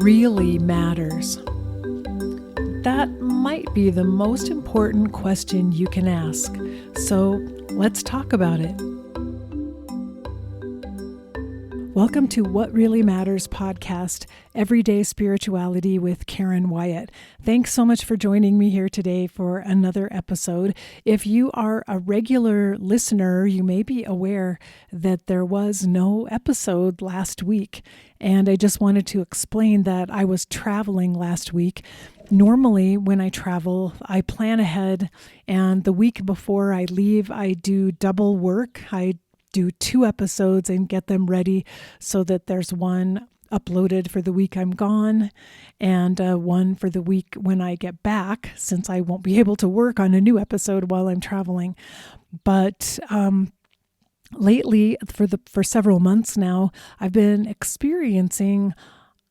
really matters? That might be the most important question you can ask. So let's talk about it. Welcome to What Really Matters podcast, Everyday Spirituality with Karen Wyatt. Thanks so much for joining me here today for another episode. If you are a regular listener, you may be aware that there was no episode last week. And I just wanted to explain that I was traveling last week. Normally, when I travel, I plan ahead, and the week before I leave, I do double work. I do 2 episodes and get them ready so that there's one uploaded for the week I'm gone and one for the week when I get back, since I won't be able to work on a new episode while I'm traveling. But lately, for several months now, I've been experiencing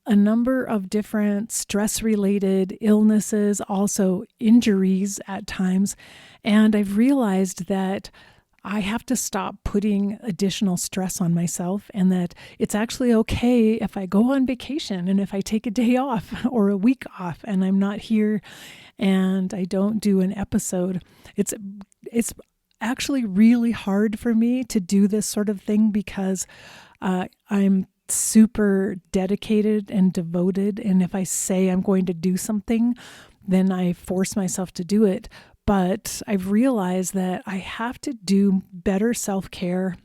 a number of different stress-related illnesses, also injuries at times, and I've realized that I have to stop putting additional stress on myself, and that it's actually okay if I go on vacation and if I take a day off or a week off and I'm not here and I don't do an episode. It's actually really hard for me to do this sort of thing because I'm super dedicated and devoted, and if I say I'm going to do something, then I force myself to do it. But I've realized that I have to do better self-care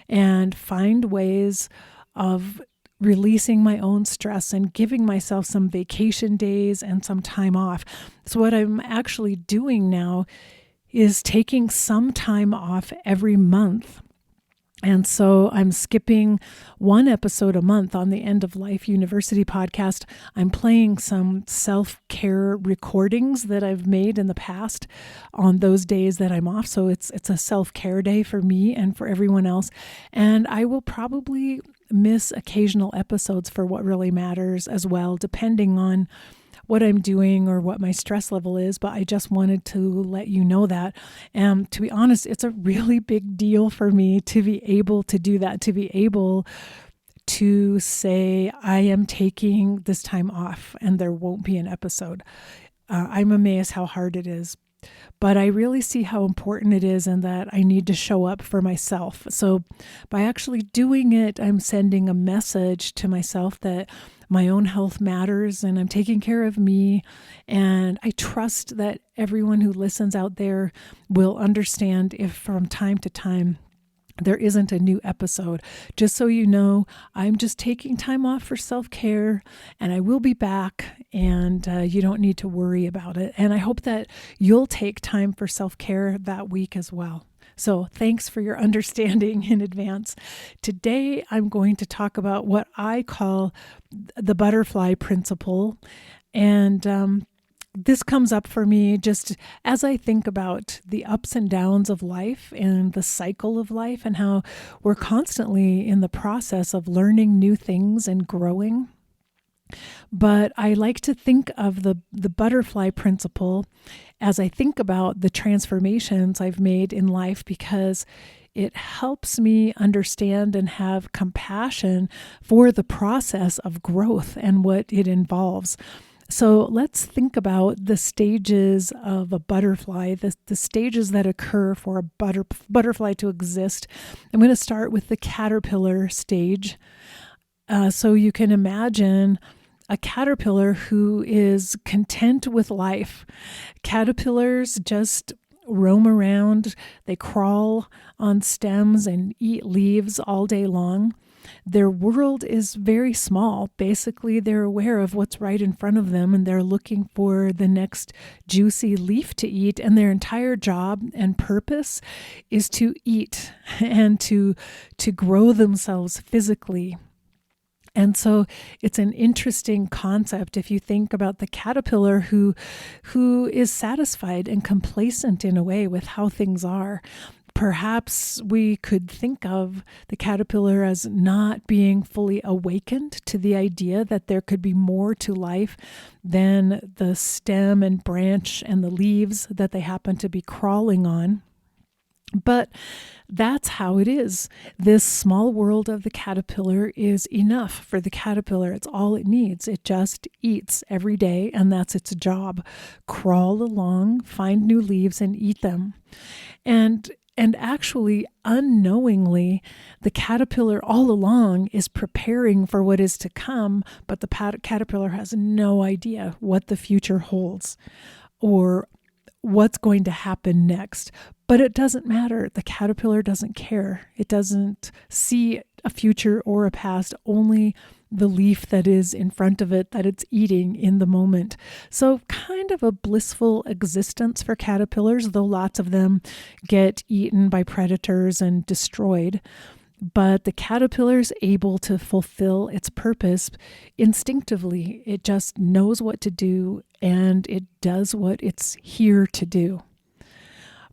and find ways of releasing my own stress and giving myself some vacation days and some time off. So what I'm actually doing now is taking some time off every month. And so I'm skipping 1 episode a month on the End of Life University podcast. I'm playing some self-care recordings that I've made in the past on those days that I'm off. So it's a self-care day for me and for everyone else. And I will probably miss occasional episodes for What Really Matters as well, depending on what I'm doing or what my stress level is, but I just wanted to let you know that. And to be honest, it's a really big deal for me to be able to do that, to be able to say, I am taking this time off and there won't be an episode. I'm amazed how hard it is. But I really see how important it is and that I need to show up for myself. So by actually doing it, I'm sending a message to myself that my own health matters and I'm taking care of me. And I trust that everyone who listens out there will understand if from time to time there isn't a new episode. Just so you know, I'm just taking time off for self-care and I will be back, and you don't need to worry about it. And I hope that you'll take time for self-care that week as well. So thanks for your understanding in advance. Today, I'm going to talk about what I call the butterfly principle. And this comes up for me just as I think about the ups and downs of life and the cycle of life and how we're constantly in the process of learning new things and growing. But I like to think of the butterfly principle as I think about the transformations I've made in life, because it helps me understand and have compassion for the process of growth and what it involves. So let's think about the stages of a butterfly, the stages that occur for a butterfly to exist. I'm going to start with the caterpillar stage. So you can imagine a caterpillar who is content with life. Caterpillars just roam around. They crawl on stems and eat leaves all day long. Their world is very small. Basically, they're aware of what's right in front of them and they're looking for the next juicy leaf to eat. And their entire job and purpose is to eat and to grow themselves physically. And so it's an interesting concept if you think about the caterpillar who is satisfied and complacent in a way with how things are. Perhaps we could think of the caterpillar as not being fully awakened to the idea that there could be more to life than the stem and branch and the leaves that they happen to be crawling on. But that's how it is. This small world of the caterpillar is enough for the caterpillar. It's all it needs. It just eats every day, and that's its job. Crawl along, find new leaves, and eat them. And actually, unknowingly, the caterpillar all along is preparing for what is to come, but the caterpillar has no idea what the future holds or what's going to happen next. But it doesn't matter. The caterpillar doesn't care. It doesn't see a future or a past, only the leaf that is in front of it that it's eating in the moment. So kind of a blissful existence for caterpillars, though lots of them get eaten by predators and destroyed. But the caterpillar is able to fulfill its purpose instinctively. It just knows what to do, and it does what it's here to do.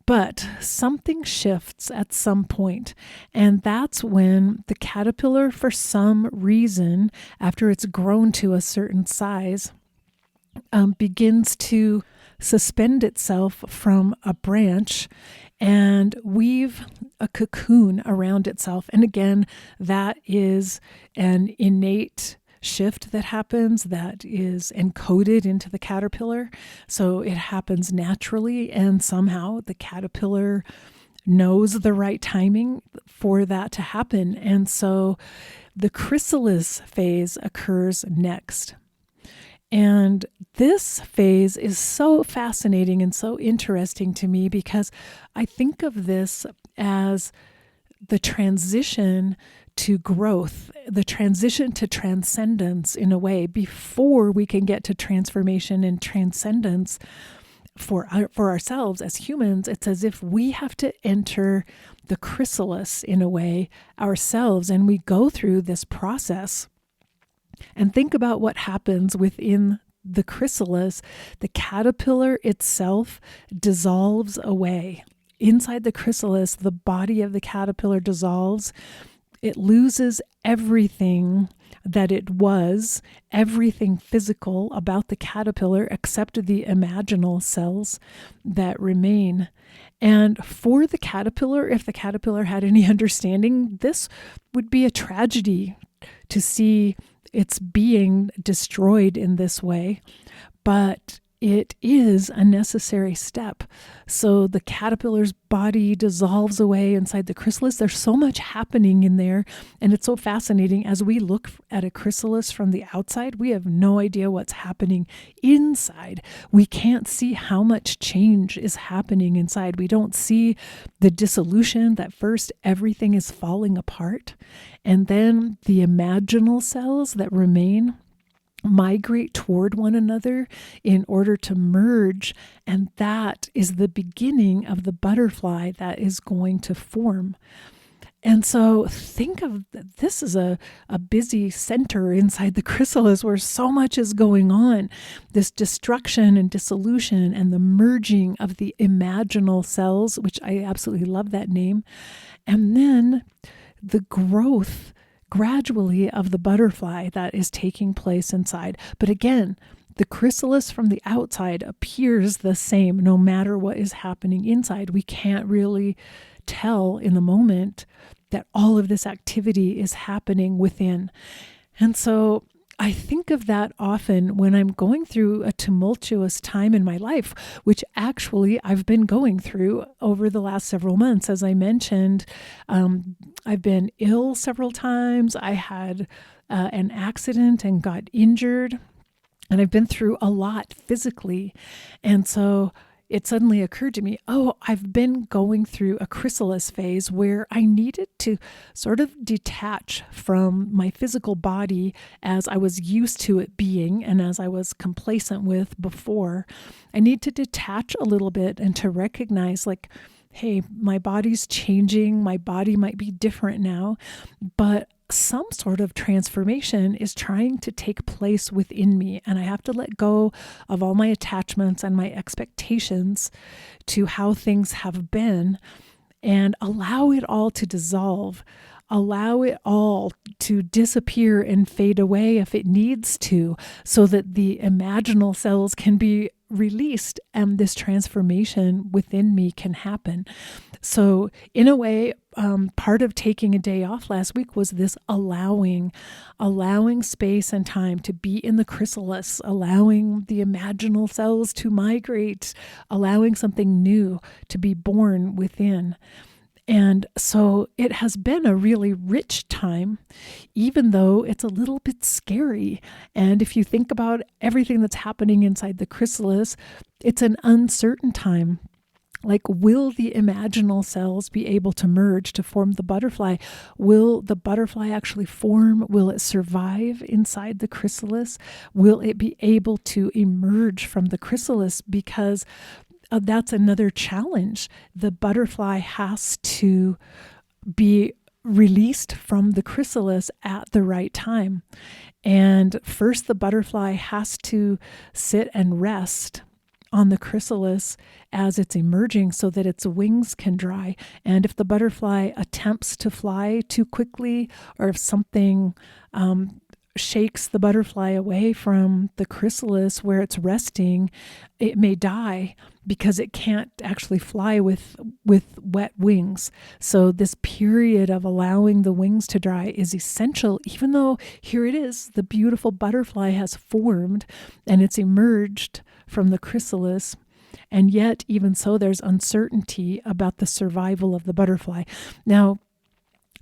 But something shifts at some point, and that's when the caterpillar, for some reason, after it's grown to a certain size, begins to suspend itself from a branch and weave a cocoon around itself. And again, that is an innate shift that happens that is encoded into the caterpillar. So it happens naturally, and somehow the caterpillar knows the right timing for that to happen. And so the chrysalis phase occurs next. And this phase is so fascinating and so interesting to me because I think of this as the transition to growth, the transition to transcendence in a way. Before we can get to transformation and transcendence for ourselves as humans, it's as if we have to enter the chrysalis in a way ourselves, and we go through this process. And think about what happens within the chrysalis. The caterpillar itself dissolves away. Inside the chrysalis, the body of the caterpillar dissolves. It loses everything that it was, everything physical about the caterpillar except the imaginal cells that remain. And for the caterpillar, if the caterpillar had any understanding, this would be a tragedy to see its being destroyed in this way. But it is a necessary step. So the caterpillar's body dissolves away inside the chrysalis. There's so much happening in there. And it's so fascinating. As we look at a chrysalis from the outside, we have no idea what's happening inside. We can't see how much change is happening inside. We don't see the dissolution that first everything is falling apart. And then the imaginal cells that remain migrate toward one another in order to merge, and that is the beginning of the butterfly that is going to form. And so think of this as a busy center inside the chrysalis where so much is going on, this destruction and dissolution and the merging of the imaginal cells, which I absolutely love that name, and then the growth gradually of the butterfly that is taking place inside. But again, the chrysalis from the outside appears the same no matter what is happening inside. We can't really tell in the moment that all of this activity is happening within. And so I think of that often when I'm going through a tumultuous time in my life, which actually I've been going through over the last several months. As I mentioned, I've been ill several times. I had an accident and got injured, and I've been through a lot physically. And so it suddenly occurred to me, I've been going through a chrysalis phase where I needed to sort of detach from my physical body as I was used to it being and as I was complacent with before. I need to detach a little bit and to recognize, like, hey, my body's changing. My body might be different now, but some sort of transformation is trying to take place within me. And I have to let go of all my attachments and my expectations to how things have been and allow it all to dissolve, allow it all to disappear and fade away if it needs to, so that the imaginal cells can be released and this transformation within me can happen. So in a way, part of taking a day off last week was this allowing space and time to be in the chrysalis, allowing the imaginal cells to migrate, allowing something new to be born within. And so it has been a really rich time, even though it's a little bit scary. And if you think about everything that's happening inside the chrysalis, it's an uncertain time. Like, will the imaginal cells be able to merge to form the butterfly? Will the butterfly actually form? Will it survive inside the chrysalis? Will it be able to emerge from the chrysalis? Because that's another challenge. The butterfly has to be released from the chrysalis at the right time. And first, the butterfly has to sit and rest on the chrysalis as it's emerging so that its wings can dry. And if the butterfly attempts to fly too quickly, or if something shakes the butterfly away from the chrysalis where it's resting, it may die because it can't actually fly with wet wings. So this period of allowing the wings to dry is essential, even though here it is, the beautiful butterfly has formed and it's emerged from the chrysalis. And yet, even so, there's uncertainty about the survival of the butterfly. Now,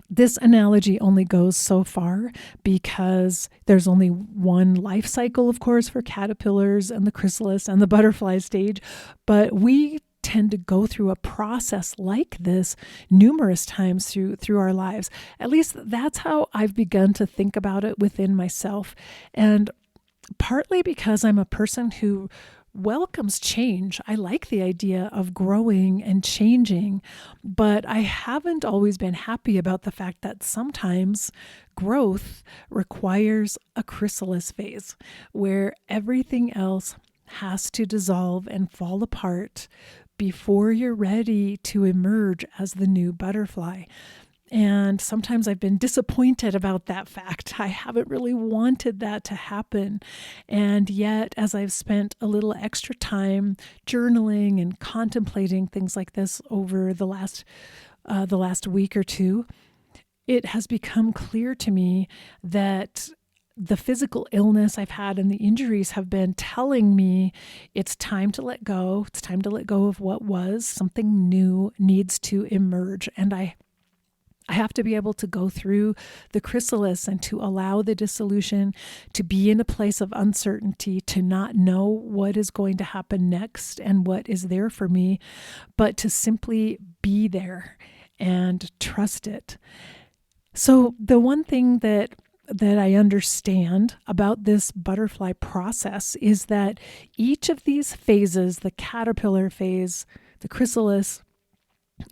this analogy only goes so far because there's only one life cycle, of course, for caterpillars and the chrysalis and the butterfly stage. But we tend to go through a process like this numerous times through our lives. At least that's how I've begun to think about it within myself. And partly because I'm a person who welcomes change. I like the idea of growing and changing, but I haven't always been happy about the fact that sometimes growth requires a chrysalis phase where everything else has to dissolve and fall apart before you're ready to emerge as the new butterfly. And sometimes I've been disappointed about that fact. I haven't really wanted that to happen. And yet, as I've spent a little extra time journaling and contemplating things like this over the last week or two, it has become clear to me that the physical illness I've had and the injuries have been telling me it's time to let go. It's time to let go of what was. Something new needs to emerge. And I have to be able to go through the chrysalis and to allow the dissolution, to be in a place of uncertainty, to not know what is going to happen next and what is there for me, but to simply be there and trust it. So the one thing that I understand about this butterfly process is that each of these phases, the caterpillar phase, the chrysalis,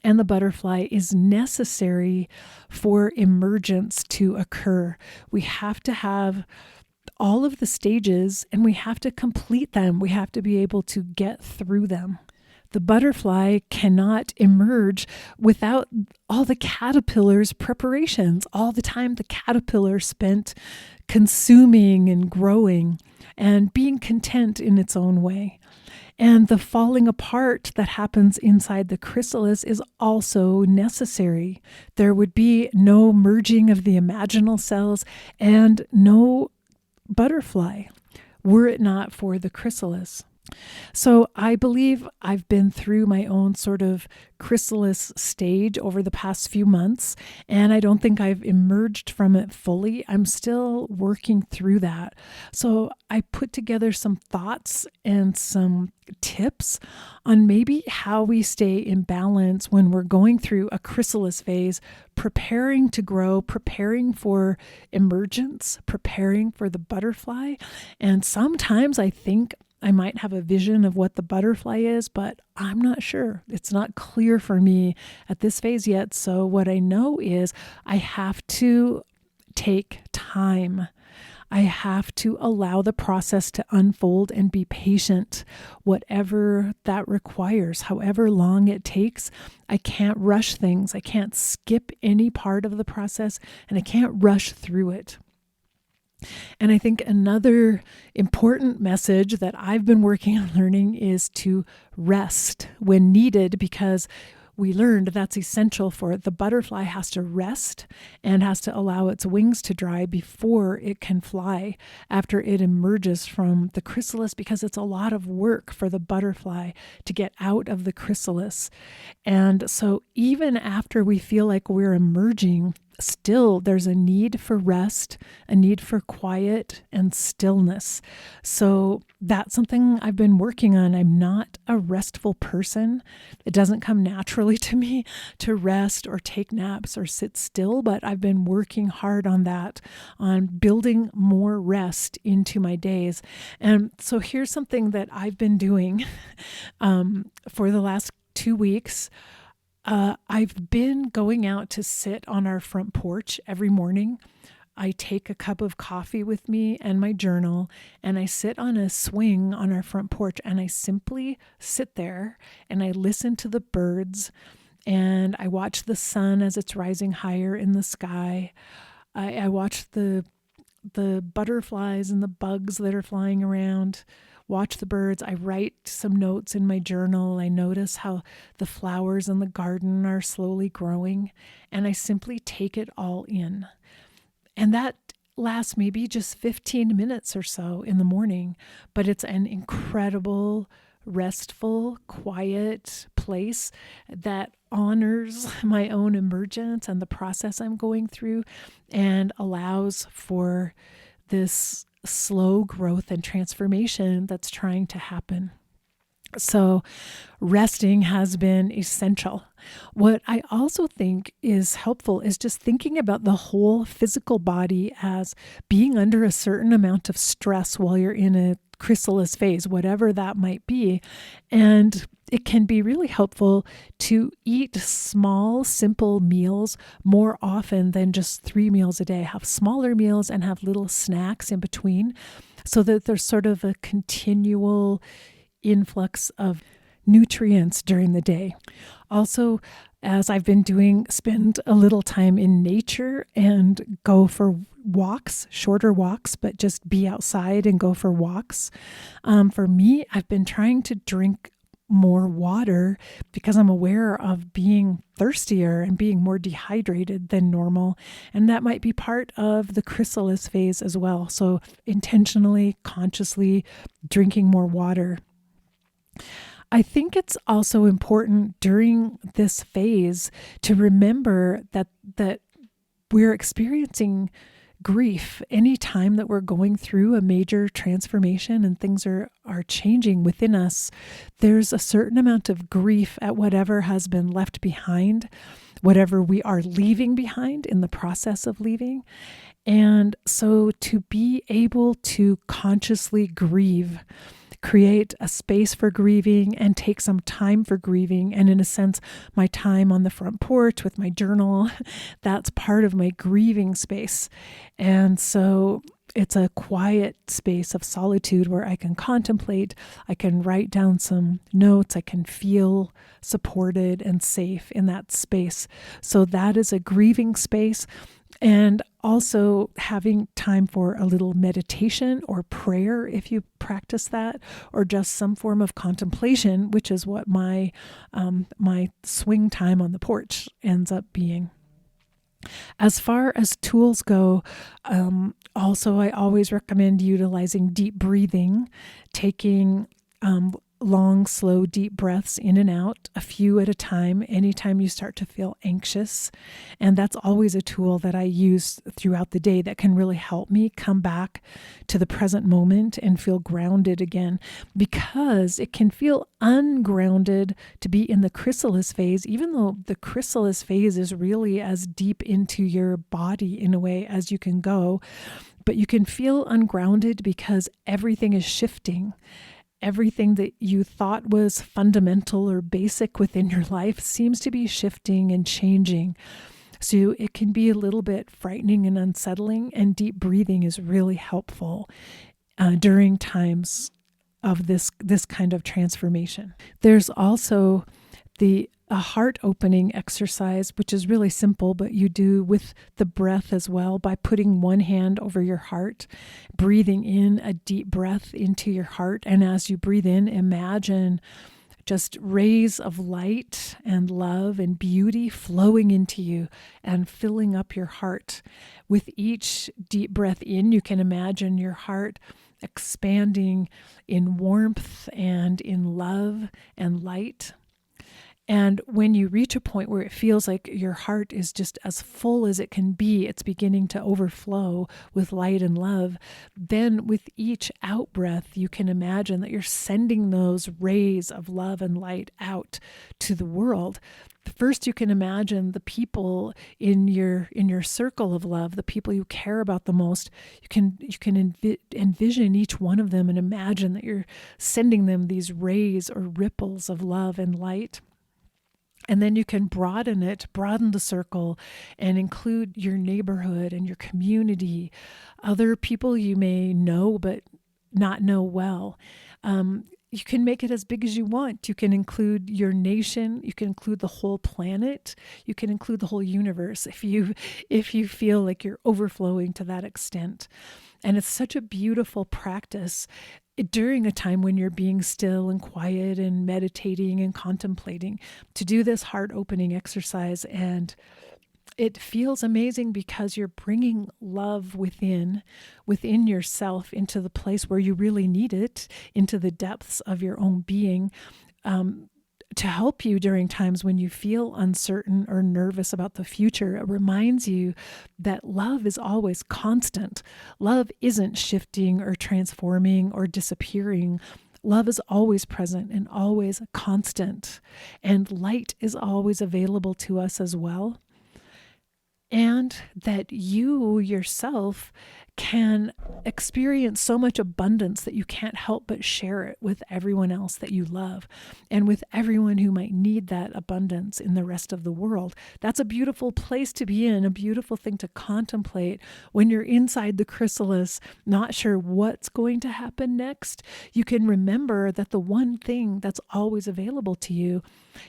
and the butterfly, is necessary for emergence to occur. We have to have all of the stages and we have to complete them. We have to be able to get through them. The butterfly cannot emerge without all the caterpillar's preparations, all the time the caterpillar spent consuming and growing and being content in its own way. And the falling apart that happens inside the chrysalis is also necessary. There would be no merging of the imaginal cells and no butterfly were it not for the chrysalis. So I believe I've been through my own sort of chrysalis stage over the past few months, and I don't think I've emerged from it fully. I'm still working through that. So I put together some thoughts and some tips on maybe how we stay in balance when we're going through a chrysalis phase, preparing to grow, preparing for emergence, preparing for the butterfly. And sometimes I think I might have a vision of what the butterfly is, but I'm not sure. It's not clear for me at this phase yet. So what I know is I have to take time. I have to allow the process to unfold and be patient, whatever that requires, however long it takes. I can't rush things. I can't skip any part of the process, and I can't rush through it. And I think another important message that I've been working on learning is to rest when needed, because we learned that's essential for it. The butterfly has to rest and has to allow its wings to dry before it can fly after it emerges from the chrysalis, because it's a lot of work for the butterfly to get out of the chrysalis. And so even after we feel like we're emerging, still there's a need for rest, a need for quiet and stillness. So that's something I've been working on. I'm not a restful person. It doesn't come naturally to me to rest or take naps or sit still, but I've been working hard on that, on building more rest into my days. And so here's something that I've been doing for the last 2 weeks. I've been going out to sit on our front porch every morning. I take a cup of coffee with me and my journal, and I sit on a swing on our front porch, and I simply sit there and I listen to the birds, and I watch the sun as it's rising higher in the sky. I watch the butterflies and the bugs that are flying around, watch the birds. I write some notes in my journal. I notice how the flowers in the garden are slowly growing, and I simply take it all in. And that lasts maybe just 15 minutes or so in the morning, but it's an incredible, restful, quiet place that honors my own emergence and the process I'm going through, and allows for this slow growth and transformation that's trying to happen. So resting has been essential. What I also think is helpful is just thinking about the whole physical body as being under a certain amount of stress while you're in a chrysalis phase, whatever that might be. And it can be really helpful to eat small, simple meals more often than just 3 meals a day. Have smaller meals and have little snacks in between, so that there's sort of a continual influx of nutrients during the day. Also, as I've been doing, spend a little time in nature and go for walks, shorter walks, but just be outside and go for walks. For me, I've been trying to drink more water because I'm aware of being thirstier and being more dehydrated than normal. And that might be part of the chrysalis phase as well. So intentionally, consciously drinking more water. I think it's also important during this phase to remember that we're experiencing grief any time that we're going through a major transformation and things are changing within us. There's a certain amount of grief at whatever has been left behind, whatever we are leaving behind in the process of leaving. And so to be able to consciously grieve, create a space for grieving and take some time for grieving. And in a sense, my time on the front porch with my journal, that's part of my grieving space. And so it's a quiet space of solitude where I can contemplate, I can write down some notes, I can feel supported and safe in that space. So that is a grieving space. And also having time for a little meditation or prayer, if you practice that, or just some form of contemplation, which is what my swing time on the porch ends up being. As far as tools go, also I always recommend utilizing deep breathing, taking long, slow, deep breaths in and out, a few at a time, anytime you start to feel anxious. And that's always a tool that I use throughout the day that can really help me come back to the present moment and feel grounded again, because it can feel ungrounded to be in the chrysalis phase, even though the chrysalis phase is really as deep into your body in a way as you can go. But you can feel ungrounded because everything is shifting. Everything that you thought was fundamental or basic within your life seems to be shifting and changing. So it can be a little bit frightening and unsettling, and deep breathing is really helpful during times of this kind of transformation. There's also the a heart opening exercise, which is really simple, but you do with the breath as well by putting one hand over your heart, breathing in a deep breath into your heart. And as you breathe in, imagine just rays of light and love and beauty flowing into you and filling up your heart. With each deep breath in, you can imagine your heart expanding in warmth and in love and light. And when you reach a point where it feels like your heart is just as full as it can be, it's beginning to overflow with light and love, then with each out breath, you can imagine that you're sending those rays of love and light out to the world. First, you can imagine the people in your circle of love, the people you care about the most. You can envision each one of them and imagine that you're sending them these rays or ripples of love and light. And then you can broaden the circle and include your neighborhood and your community, other people you may know but not know well. You can make it as big as you want. You can include your nation. You can include the whole planet. You can include the whole universe if you feel like you're overflowing to that extent. And it's such a beautiful practice during a time when you're being still and quiet and meditating and contemplating, to do this heart-opening exercise. And it feels amazing because you're bringing love within yourself into the place where you really need it, into the depths of your own being, to help you during times when you feel uncertain or nervous about the future. It reminds you that love is always constant. Love isn't shifting or transforming or disappearing. Love is always present and always constant. And light is always available to us as well. And that you yourself can experience so much abundance that you can't help but share it with everyone else that you love and with everyone who might need that abundance in the rest of the world. That's a beautiful place to be in, a beautiful thing to contemplate when you're inside the chrysalis, not sure what's going to happen next. You can remember that the one thing that's always available to you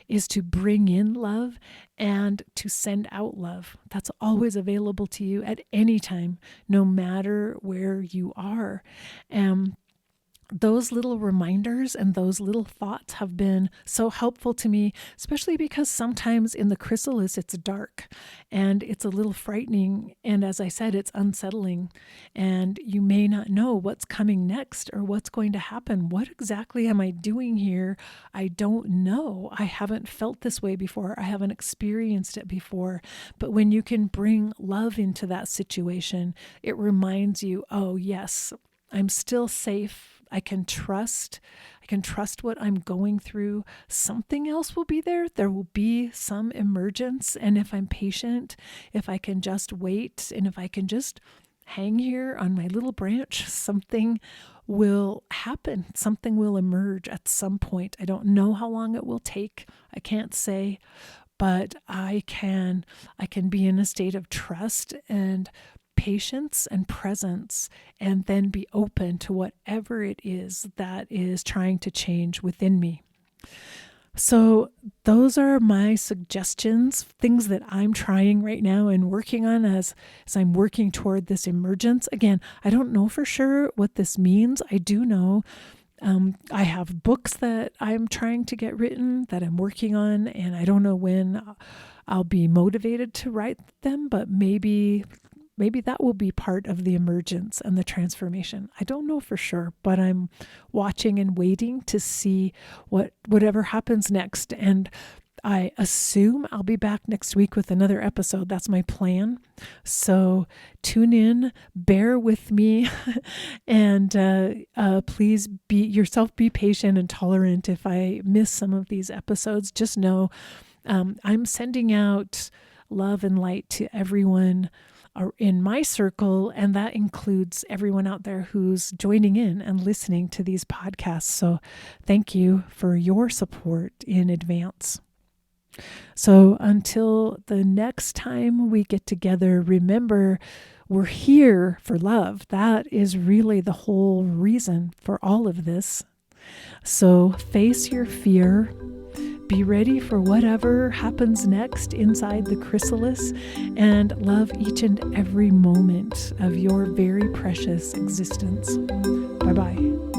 is to bring in love and to send out love. That's always available to you at any time, no matter where you are. Those little reminders and those little thoughts have been so helpful to me, especially because sometimes in the chrysalis it's dark and it's a little frightening. And as I said, it's unsettling and you may not know what's coming next or what's going to happen. What exactly am I doing here? I don't know. I haven't felt this way before. I haven't experienced it before. But when you can bring love into that situation, it reminds you, oh yes, I'm still safe. I can trust what I'm going through. Something else will be there. There will be some emergence. And if I'm patient, if I can just wait, and if I can just hang here on my little branch, something will happen. Something will emerge at some point. I don't know how long it will take. I can't say, but I can be in a state of trust and patience and presence, and then be open to whatever it is that is trying to change within me. So those are my suggestions, things that I'm trying right now and working on as I'm working toward this emergence. Again, I don't know for sure what this means. I do know I have books that I'm trying to get written that I'm working on, and I don't know when I'll be motivated to write them, but maybe that will be part of the emergence and the transformation. I don't know for sure, but I'm watching and waiting to see whatever happens next. And I assume I'll be back next week with another episode. That's my plan. So tune in, bear with me, and please be patient and tolerant if I miss some of these episodes. Just know I'm sending out love and light to everyone in my circle, and that includes everyone out there who's joining in and listening to these podcasts. So thank you for your support in advance. So until the next time we get together, remember, we're here for love. That is really the whole reason for all of this. So face your fear. Be ready for whatever happens next inside the chrysalis, and love each and every moment of your very precious existence. Bye-bye.